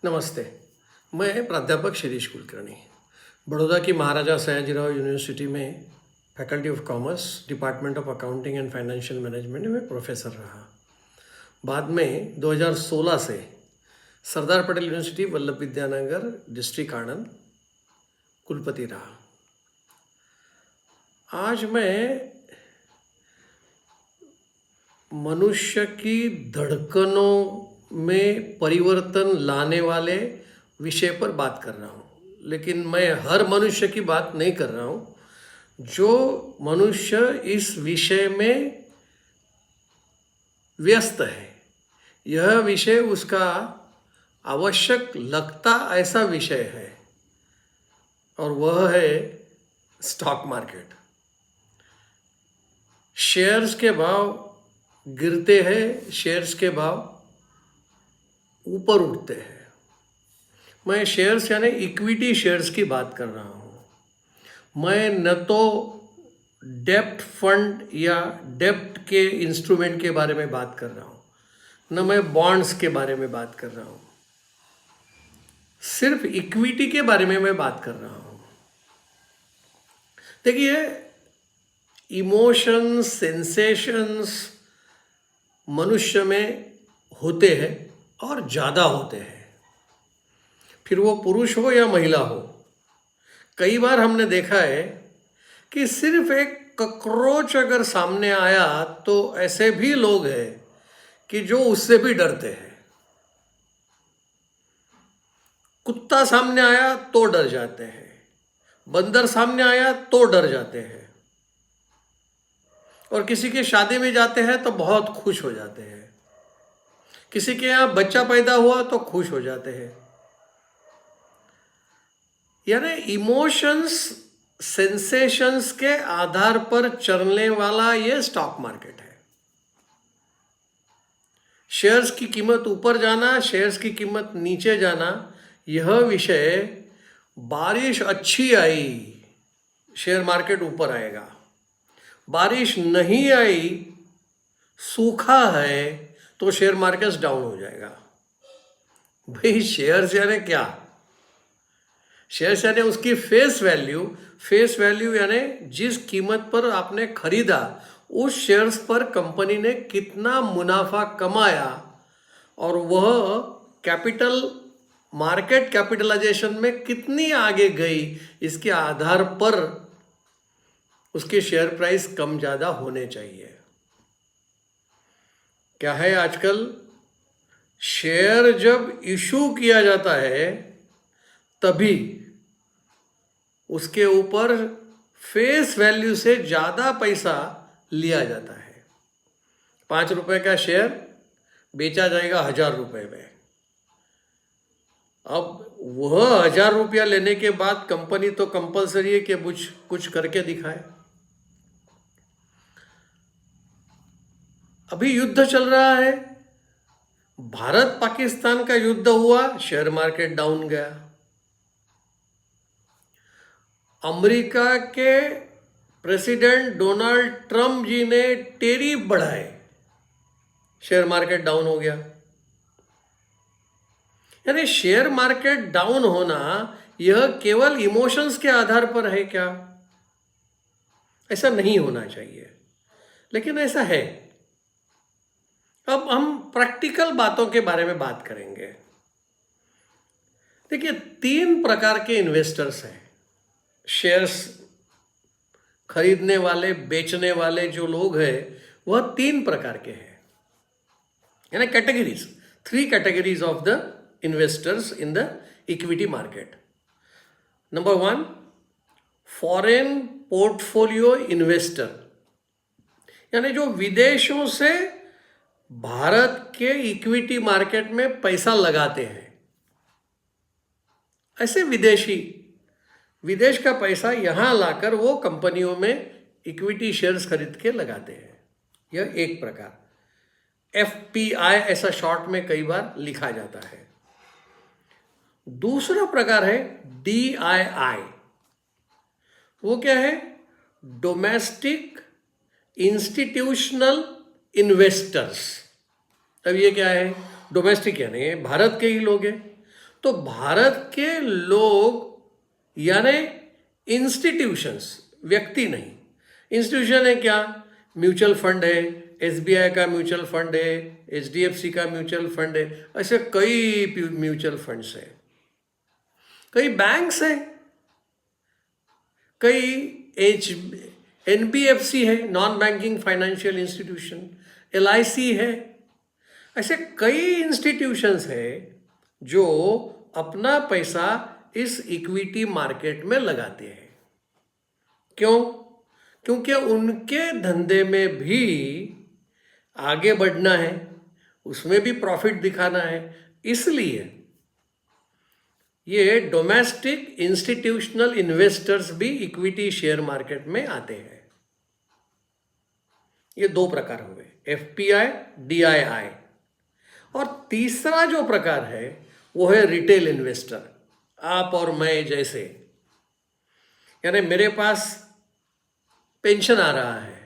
नमस्ते। मैं प्राध्यापक शिरीष कुलकर्णी बड़ौदा की महाराजा सयाजीराव यूनिवर्सिटी में faculty of commerce department of accounting and financial management में प्रोफेसर रहा। बाद में 2016 से सरदार पटेल यूनिवर्सिटी वल्लभ विद्यानगर डिस्ट्रिक्ट आनंद कुलपति रहा। आज मैं मनुष्य की धड़कनों में परिवर्तन लाने वाले विषय पर बात कर रहा हूँ, लेकिन मैं हर मनुष्य की बात नहीं कर रहा हूँ। जो मनुष्य इस विषय में व्यस्त है, यह विषय उसका आवश्यक लगता ऐसा विषय है, और वह है स्टॉक मार्केट। शेयर्स के भाव गिरते हैं, शेयर्स के भाव ऊपर उठते हैं। मैं शेयर्स यानी इक्विटी शेयर्स की बात कर रहा हूँ। मैं न तो डेप्ट फंड या डेप्ट के इंस्ट्रूमेंट के बारे में बात कर रहा हूँ, न मैं बॉन्ड्स के बारे में बात कर रहा हूँ। सिर्फ इक्विटी के बारे में मैं बात कर रहा हूँ। देखिए, इमोशंस, सेंसेशंस मनुष्य में होते हैं और ज़्यादा होते हैं, फिर वो पुरुष हो या महिला हो। कई बार हमने देखा है कि सिर्फ एक कॉकरोच अगर सामने आया तो ऐसे भी लोग हैं कि जो उससे भी डरते हैं। कुत्ता सामने आया तो डर जाते हैं, बंदर सामने आया तो डर जाते हैं, और किसी के शादी में जाते हैं तो बहुत खुश हो जाते हैं। किसी के यहाँ बच्चा पैदा हुआ तो खुश हो जाते हैं। यानी इमोशंस, सेंसेशंस के आधार पर चलने वाला ये स्टॉक मार्केट है। शेयर्स की कीमत ऊपर जाना, शेयर्स की कीमत नीचे जाना, यह विषय, बारिश अच्छी आई शेयर मार्केट ऊपर आएगा, बारिश नहीं आई, सूखा है, तो शेयर मार्केट डाउन हो जाएगा। भाई शेयर्स यानी क्या? शेयर्स यानी उसकी फेस वैल्यू। फेस वैल्यू यानी जिस कीमत पर आपने खरीदा, उस शेयर्स पर कंपनी ने कितना मुनाफा कमाया, और वह कैपिटल मार्केट कैपिटलाइजेशन में कितनी आगे गई, इसके आधार पर उसके शेयर प्राइस कम ज़्यादा होने चाहिए। क्या है, आजकल शेयर जब इशू किया जाता है तभी उसके ऊपर फेस वैल्यू से ज़्यादा पैसा लिया जाता है। 5 रुपए का शेयर बेचा जाएगा 1000 रुपये में। अब वह 1000 रुपया लेने के बाद कंपनी तो कंपलसरी है कि कुछ करके दिखाए। अभी युद्ध चल रहा है, भारत पाकिस्तान का युद्ध हुआ, शेयर मार्केट डाउन गया। अमेरिका के प्रेसिडेंट डोनाल्ड ट्रंप जी ने टैरिफ बढ़ाए, शेयर मार्केट डाउन हो गया। यानी शेयर मार्केट डाउन होना यह केवल इमोशंस के आधार पर है क्या? ऐसा नहीं होना चाहिए, लेकिन ऐसा है। अब हम प्रैक्टिकल बातों के बारे में बात करेंगे। देखिए, 3 प्रकार के इन्वेस्टर्स हैं। शेयर्स खरीदने वाले, बेचने वाले जो लोग हैं, वह 3 प्रकार के हैं, यानी categories, 3 categories of the investors in the equity market. Number 1, foreign portfolio investor, यानी जो विदेशों से भारत के इक्विटी मार्केट में पैसा लगाते हैं। ऐसे विदेश का पैसा यहाँ लाकर वो कंपनियों में इक्विटी शेयर्स खरीद के लगाते हैं। यह एक प्रकार, FPI ऐसा शॉर्ट में कई बार लिखा जाता है। दूसरा प्रकार है DII। वो क्या है? Domestic institutional investors. अब ये क्या है? डोमेस्टिक यानी भारत के ही लोग हैं, तो भारत के लोग यानी इंस्टीट्यूशंस, व्यक्ति नहीं, इंस्टीट्यूशन है क्या, म्यूचुअल फंड है, एसबीआई का म्यूचुअल फंड है, एचडीएफसी का म्यूचुअल फंड है, ऐसे कई म्यूचुअल फंड्स है, कई बैंक्स है, कई एनबीएफसी है, non banking financial institution, LIC है, ऐसे कई इंस्टीट्यूशंस है जो अपना पैसा इस इक्विटी मार्केट में लगाते हैं। क्यों? क्योंकि उनके धंधे में भी आगे बढ़ना है, उसमें भी प्रॉफिट दिखाना है, इसलिए ये डोमेस्टिक इंस्टीट्यूशनल इन्वेस्टर्स भी इक्विटी शेयर मार्केट में आते हैं। ये दो प्रकार हुए, एफपीआई, डीआईआई। और तीसरा जो प्रकार है वो है रिटेल इन्वेस्टर, आप और मैं जैसे, यानी मेरे पास पेंशन आ रहा है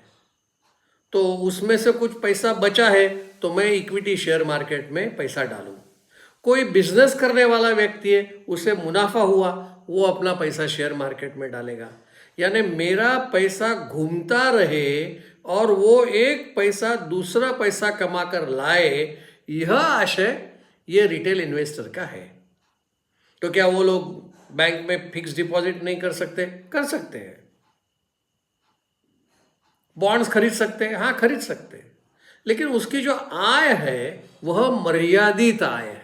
तो उसमें से कुछ पैसा बचा है तो मैं इक्विटी शेयर मार्केट में पैसा डालूं। कोई बिजनेस करने वाला व्यक्ति है, उसे मुनाफा हुआ, वो अपना पैसा शेयर मार्केट में डालेगा। यानी मेरा पैसा घूमता रहे और वो एक पैसा दूसरा पैसा कमा कर लाए, यह आशय ये रिटेल इन्वेस्टर का है। तो क्या वो लोग बैंक में फिक्स डिपॉजिट नहीं कर सकते? कर सकते हैं। बॉन्ड्स खरीद सकते हैं? हाँ, खरीद सकते हैं, लेकिन उसकी जो आय है वह मर्यादित आय है।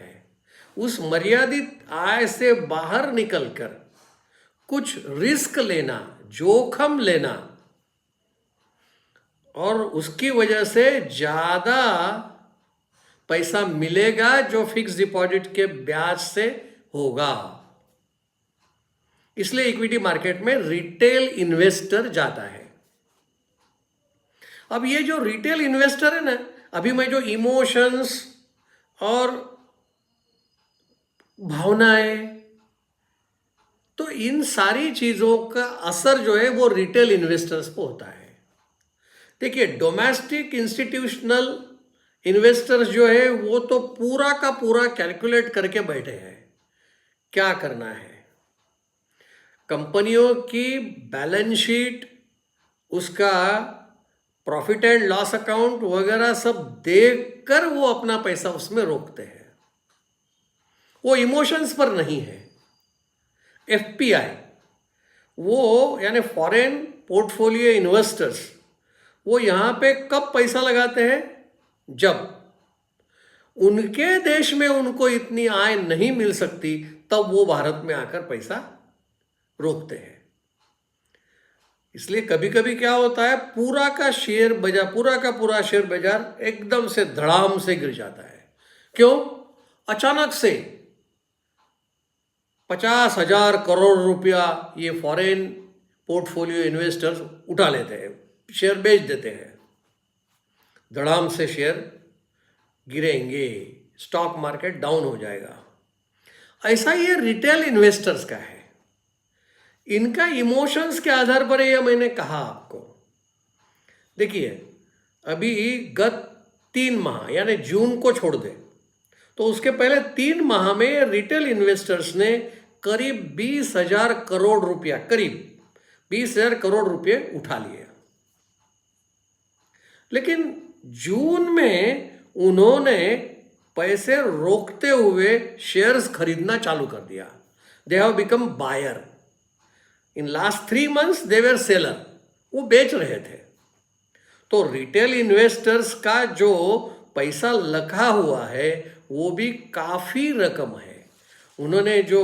उस मर्यादित आय से बाहर निकलकर कुछ रिस्क लेना, जोखिम लेना, और उसकी वजह से ज्यादा पैसा मिलेगा जो फिक्स डिपॉजिट के ब्याज से होगा, इसलिए इक्विटी मार्केट में रिटेल इन्वेस्टर जाता है। अब ये जो रिटेल इन्वेस्टर है ना, अभी मैं जो इमोशंस और भावनाएं, तो इन सारी चीजों का असर जो है वो रिटेल इन्वेस्टर्स पर होता है। देखिए, डोमेस्टिक इंस्टीट्यूशनल इन्वेस्टर्स जो है वो तो पूरा का पूरा कैलकुलेट करके बैठे हैं क्या करना है। कंपनियों की बैलेंस शीट, उसका प्रॉफिट एंड लॉस अकाउंट वगैरह सब देखकर वो अपना पैसा उसमें रोकते हैं, वो इमोशंस पर नहीं है। एफपीआई, वो यानी फॉरेन पोर्टफोलियो इन्वेस्टर्स, वो यहां पे कब पैसा लगाते हैं? जब उनके देश में उनको इतनी आय नहीं मिल सकती, तब वो भारत में आकर पैसा रोकते हैं। इसलिए कभी कभी क्या होता है, पूरा का पूरा शेयर बाजार एकदम से धड़ाम से गिर जाता है। क्यों? अचानक से 50,000 करोड़ रुपया ये फॉरेन पोर्टफोलियो इन्वेस्टर्स उठा लेते हैं, शेयर बेच देते हैं, धड़ाम से शेयर गिरेंगे, स्टॉक मार्केट डाउन हो जाएगा। ऐसा ये रिटेल इन्वेस्टर्स का है। इनका इमोशंस के आधार पर ये मैंने कहा आपको। देखिए, अभी गत 3 माह यानी जून को छोड़ दे तो उसके पहले 3 माह में रिटेल इन्वेस्टर्स ने करीब 20,000 करोड़ रुपया, करीब 20,000 करोड़ रुपये उठा लिए। लेकिन जून में उन्होंने पैसे रोकते हुए शेयर्स खरीदना चालू कर दिया। They have become buyer. In last 3 months they were seller, वो बेच रहे थे। तो रिटेल इन्वेस्टर्स का जो पैसा लगा हुआ है वो भी काफी रकम है। उन्होंने जो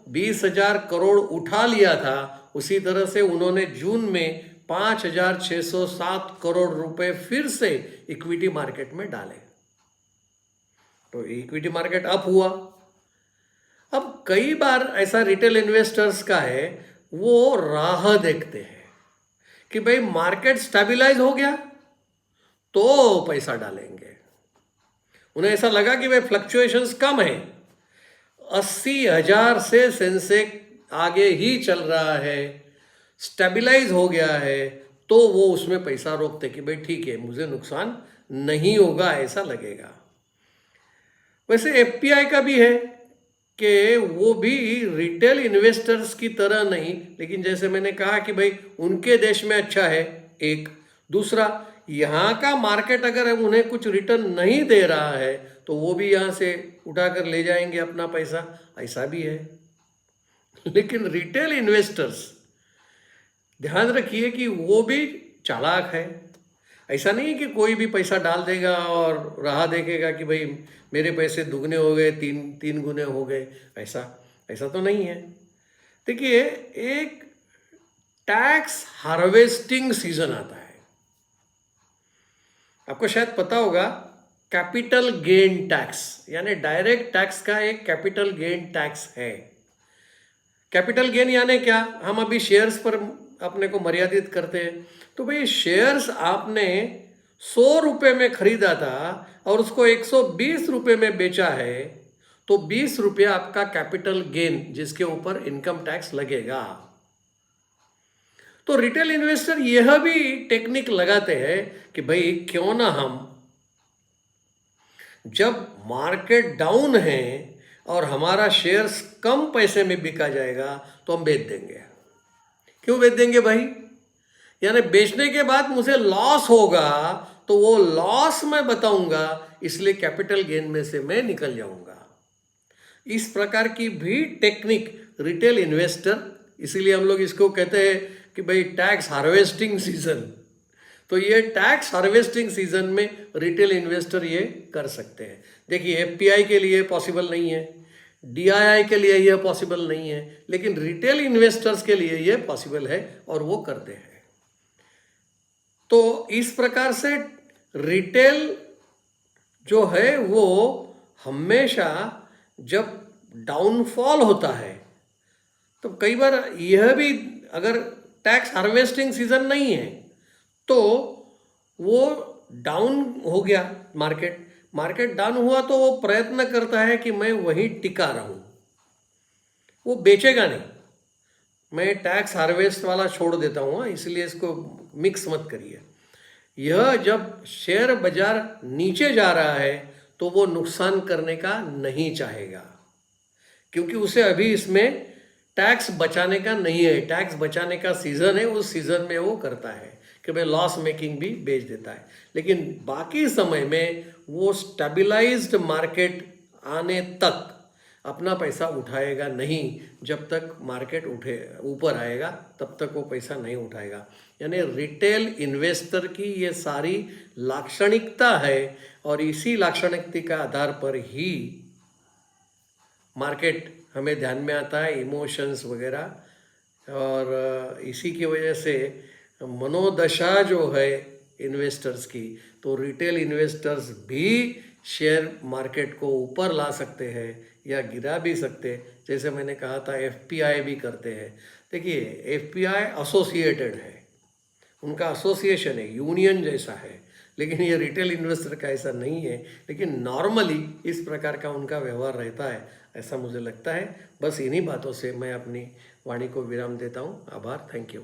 20,000 करोड़ उठा लिया था, उसी तरह से उन्होंने जून में 5,607 करोड़ रुपए फिर से इक्विटी मार्केट में डाले। तो इक्विटी मार्केट अप हुआ। अब कई बार ऐसा रिटेल इन्वेस्टर्स का है, वो राह देखते हैं कि भाई मार्केट स्टेबलाइज हो गया तो पैसा डालेंगे। उन्हें ऐसा लगा कि भाई फ्लक्चुएशंस कम है, 80,000 से सेंसेक्स आगे ही चल रहा है, स्टेबलाइज हो गया है, तो वो उसमें पैसा रोकते कि भाई ठीक है, मुझे नुकसान नहीं होगा, ऐसा लगेगा। वैसे एफपीआई का भी है कि वो भी रिटेल इन्वेस्टर्स की तरह नहीं, लेकिन जैसे मैंने कहा कि भाई उनके देश में अच्छा है, एक। दूसरा, यहाँ का मार्केट अगर उन्हें कुछ रिटर्न नहीं दे रहा है तो वो भी यहाँ से उठाकर ले जाएंगे अपना पैसा, ऐसा भी है। लेकिन रिटेल इन्वेस्टर्स, ध्यान रखिए कि वो भी चालाक है। ऐसा नहीं कि कोई भी पैसा डाल देगा और राह देखेगा कि भाई मेरे पैसे दुगने हो गए, तीन गुने हो गए, ऐसा ऐसा तो नहीं है। देखिए, एक टैक्स हार्वेस्टिंग सीजन आता है, आपको शायद पता होगा। कैपिटल गेन टैक्स, यानी डायरेक्ट टैक्स का एक कैपिटल गेन टैक्स है। कैपिटल गेन यानी क्या? हम अभी शेयर्स पर अपने को मर्यादित करते हैं। तो भाई शेयर्स आपने 100 रुपये में खरीदा था और उसको 120 रुपये में बेचा है, तो 20 रुपये आपका कैपिटल गेन, जिसके ऊपर इनकम टैक्स लगेगा। तो रिटेल इन्वेस्टर यह भी टेक्निक लगाते हैं कि भाई क्यों ना हम, जब मार्केट डाउन है और हमारा शेयर्स कम पैसे में बिका जाएगा तो हम बेच देंगे। क्यों बेच देंगे भाई? यानी बेचने के बाद मुझे लॉस होगा तो वो लॉस मैं बताऊंगा, इसलिए कैपिटल गेन में से मैं निकल जाऊंगा। इस प्रकार की भी टेक्निक रिटेल इन्वेस्टर, इसीलिए हम लोग इसको कहते हैं कि भाई टैक्स हार्वेस्टिंग सीजन। तो ये टैक्स हार्वेस्टिंग सीजन में रिटेल इन्वेस्टर ये कर सकते हैं। देखिए, एफपीआई के लिए पॉसिबल नहीं है, डीआईआई के लिए यह पॉसिबल नहीं है, लेकिन रिटेल इन्वेस्टर्स के लिए यह पॉसिबल है और वो करते हैं। तो इस प्रकार से रिटेल जो है वो हमेशा जब डाउनफॉल होता है, तो कई बार यह भी, अगर टैक्स हार्वेस्टिंग सीजन नहीं है तो वो डाउन हो गया, मार्केट डाउन हुआ, तो वो प्रयत्न करता है कि मैं वहीं टिका रहूं, वो बेचेगा नहीं। मैं टैक्स हार्वेस्ट वाला छोड़ देता हूँ, इसलिए इसको मिक्स मत करिए। यह जब शेयर बाजार नीचे जा रहा है तो वो नुकसान करने का नहीं चाहेगा, क्योंकि उसे अभी इसमें टैक्स बचाने का नहीं है। टैक्स बचाने का सीजन है, उस सीजन में वो करता है कि भाई लॉस मेकिंग भी बेच देता है। लेकिन बाकी समय में वो स्टेबलाइज्ड मार्केट आने तक अपना पैसा उठाएगा नहीं। जब तक मार्केट ऊपर आएगा तब तक वो पैसा नहीं उठाएगा। यानी रिटेल इन्वेस्टर की ये सारी लाक्षणिकता है और इसी लाक्षणिकता के आधार पर ही मार्केट हमें ध्यान में आता है, इमोशंस वगैरह, और इसी की वजह से मनोदशा जो है इन्वेस्टर्स की, तो रिटेल इन्वेस्टर्स भी शेयर मार्केट को ऊपर ला सकते हैं या गिरा भी सकते हैं। जैसे मैंने कहा था, एफपीआई भी करते हैं। देखिए, एफपीआई एसोसिएटेड है, उनका एसोसिएशन है, यूनियन जैसा है, लेकिन ये रिटेल इन्वेस्टर का ऐसा नहीं है। लेकिन नॉर्मली इस प्रकार का उनका व्यवहार रहता है, ऐसा मुझे लगता है। बस इन्हीं बातों से मैं अपनी वाणी को विराम देता हूँ। आभार, थैंक यू।